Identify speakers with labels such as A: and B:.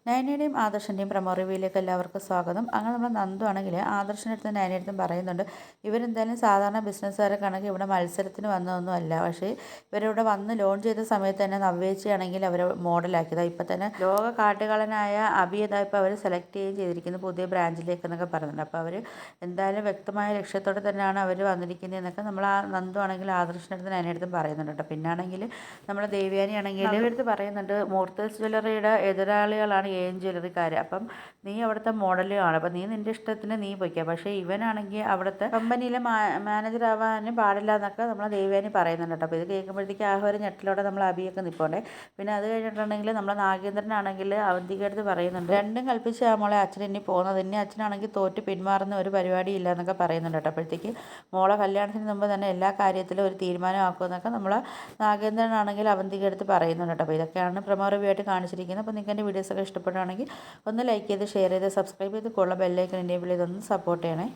A: നയനയുടെയും ആദർശിൻ്റെയും promo റിവ്യൂയിലേക്ക് എല്ലാവർക്കും സ്വാഗതം. അങ്ങനെ നമ്മൾ നന്ദു ആണെങ്കിൽ ആദർശിൻ്റെ അടുത്ത് നയനയുടെ അടുത്തും പറയുന്നുണ്ട്, ഇവരെന്തായാലും സാധാരണ ബിസിനസ്സുകാരെ കണക്ക് ഇവിടെ മത്സരത്തിന് വന്നതൊന്നും അല്ല. പക്ഷേ ഇവരിവിടെ വന്ന് ലോഞ്ച് ചെയ്ത സമയത്ത് തന്നെ നവ്യേച്ചിയാണെങ്കിൽ അവരെ മോഡലാക്കിയതാണ്. ഇപ്പം തന്നെ ലോക കാട്ടുകളനായ അഭിയത ഇപ്പോൾ അവർ സെലക്ട് ചെയ്യുകയും ചെയ്തിരിക്കുന്നു പുതിയ ബ്രാഞ്ചിലേക്ക് എന്നൊക്കെ പറയുന്നുണ്ട്. അപ്പോൾ അവർ എന്തായാലും വ്യക്തമായ ലക്ഷ്യത്തോടെ തന്നെയാണ് അവർ വന്നിരിക്കുന്നത് എന്നൊക്കെ നമ്മൾ ആ നന്ദു ആണെങ്കിൽ ആദർശിൻ്റെ അടുത്ത് നയനയുടെ അടുത്തും പറയുന്നുണ്ട് കേട്ടോ. പിന്നാണെങ്കിൽ നമ്മൾ ദേവ്യാനി ആണെങ്കിൽ അവരുടെ അടുത്ത് പറയുന്നുണ്ട്, മൂർത്തസ് ജ്വല്ലറിയുടെ എതിരാളികളാണ് എം ജ്വല്ലറിക്കാർ. അപ്പം നീ അവിടുത്തെ മോഡലുമാണ്, അപ്പം നീ നിൻ്റെ ഇഷ്ടത്തിന് നീ പൊയ്ക്കുക. പക്ഷേ ഇവനാണെങ്കിൽ അവിടുത്തെ കമ്പനിയിലെ മാനേജർ ആവാനും പാടില്ല എന്നൊക്കെ നമ്മൾ ദേവ്യാനി പറയുന്നുണ്ട് കേട്ടോ. അപ്പോൾ ഇത് കേൾക്കുമ്പോഴത്തേക്ക് ആ ഒരു ഞെട്ടിലോടെ നമ്മൾ അഭിയൊക്കെ നിൽപ്പുണ്ടേ. പിന്നെ അത് കഴിഞ്ഞിട്ടുണ്ടെങ്കിൽ നമ്മൾ നാഗേന്ദ്രനാണെങ്കിൽ അവന്തിക അടുത്ത് പറയുന്നുണ്ട്, രണ്ടും കൽപ്പിച്ച് ആ മോളെ അച്ഛൻ ഇനി പോകുന്നത്, ഇനി അച്ഛനാണെങ്കിൽ തോറ്റ് പിന്മാറുന്ന ഒരു പരിപാടി ഇല്ല എന്നൊക്കെ പറയുന്നുണ്ട് കേട്ടോ. അപ്പോഴത്തേക്ക് മോളെ കല്യാണത്തിന് മുമ്പ് തന്നെ എല്ലാ കാര്യത്തിലും ഒരു തീരുമാനമാക്കുമെന്നൊക്കെ നമ്മൾ നാഗേന്ദ്രനാണെങ്കിൽ അവന്തിക അടുത്ത് പറയുന്നുണ്ട് കേട്ടോ. അപ്പോൾ ഇതൊക്കെയാണ് പ്രമോ റിവ്യൂ ആയിട്ട് കാണിച്ചിരിക്കുന്നത്. അപ്പോൾ നിങ്ങൾക്ക് എൻ്റെ വീഡിയോസൊക്കെ ഇഷ്ടപ്പെടുകയാണെങ്കിൽ ഒന്ന് ലൈക്ക് ചെയ്ത് ഷെയർ ചെയ്ത് സബ്സ്ക്രൈബ് ചെയ്ത് കൂടുതൽ ബെല്ലൈക്കൺ എനേബിൾ ചെയ്തൊന്ന് സപ്പോർട്ട് ചെയ്യണേ.